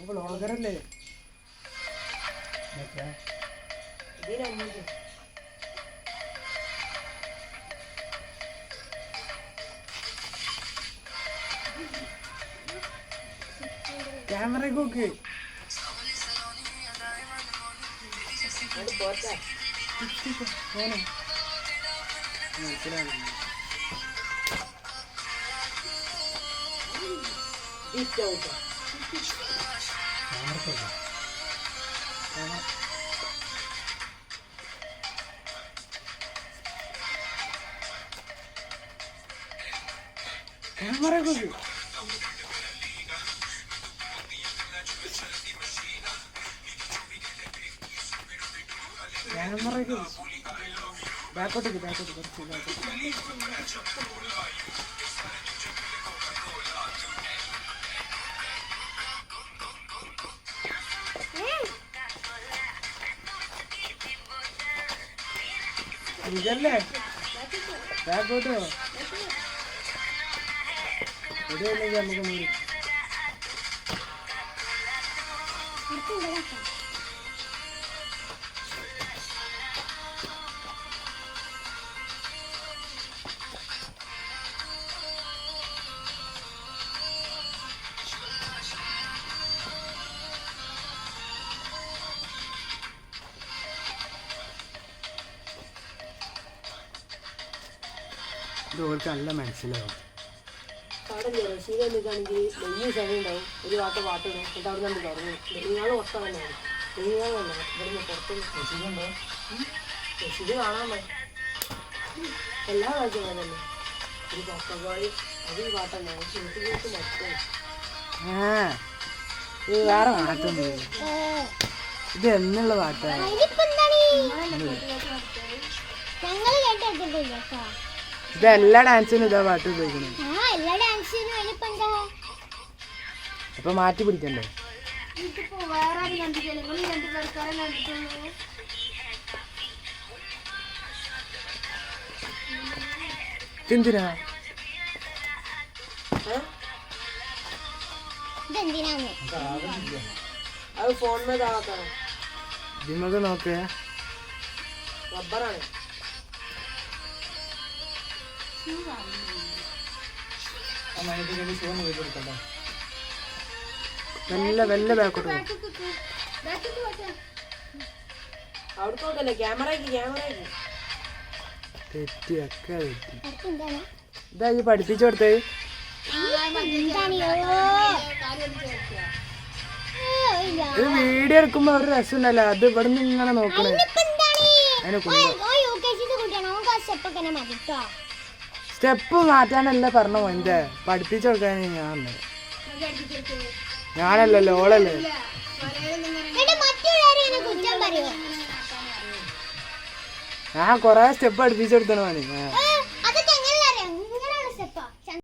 വ്ളോഗറല്ലേ? Camera നോക്ക്. മനസ്സിലാണ്. Camera നോക്ക്. ക്യാമറ ബാക്കോട്ടേക്ക് കുറച്ച് ബാക്കോട്ട്. ഇതല്ലേ ബാക്കോട്ടോ ഇതല്ലെങ്കിൽ നമുക്ക് മൂടി. ഇതോർക്ക് നല്ല മനസ്സിലാവും. പാടല്ലേ റഷീദ് നിൽക്കുകയാണെങ്കിൽ വലിയ സമയം ഉണ്ടാവും. ഒരു പാട്ട് പാട്ടിടും. എന്നിട്ട് അവിടെ നിന്ന് തുടങ്ങും. നിങ്ങൾ മൊത്തം തന്നെയാണ്. നിങ്ങളല്ല ഇവിടുന്ന് പുറത്തുനിന്ന് റഷീദ് കാണാൻ എല്ലാ കാഴ്ചയും അങ്ങനെ തന്നെ. ഒരു പക്കപാടി അത് ഈ പാട്ട് തന്നെയാണ്. എനിക്ക് കേട്ട് മൊത്തം വേറെ പാട്ടൊന്നും. ഇത് എന്നുള്ള പാട്ടാണ്. ഇതെല്ലാ ഡാൻസിനും ഇതാ പാട്ട് ഉപയോഗിക്കുന്നത്. അപ്പൊ മാറ്റി പിടിക്കണ്ടേ? എന്തിനാ അത് ഫോണിൽ താഴത്താണ്. ജിമ്മൊക്കെ നോക്കുക. റബ്ബറാണ്. വെല്ല ബാക്കോട്ട് അവിടെ നോക്കല്ലേ ക്യാമറയ്ക്ക് തെറ്റി ഒക്കെ തെറ്റി. ഇതാ ഈ പഠിപ്പിച്ചു കൊടുത്തേ. ഇത് വീഡിയോ എടുക്കുമ്പോ ഒരു രസമുണ്ടല്ലോ. അത് ഇവിടെ നിന്ന് ഇങ്ങനെ നോക്കണേ. അതിനെ സ്റ്റെപ്പ് മാറ്റാനല്ല പറഞ്ഞ മോൻ്റെ. പഠിപ്പിച്ചു കൊടുക്കാൻ ഞാനല്ലല്ലോ ഓളല്ലേ. ഞാൻ കൊറേ സ്റ്റെപ്പ് പഠിപ്പിച്ചു കൊടുത്തണ മോനെ.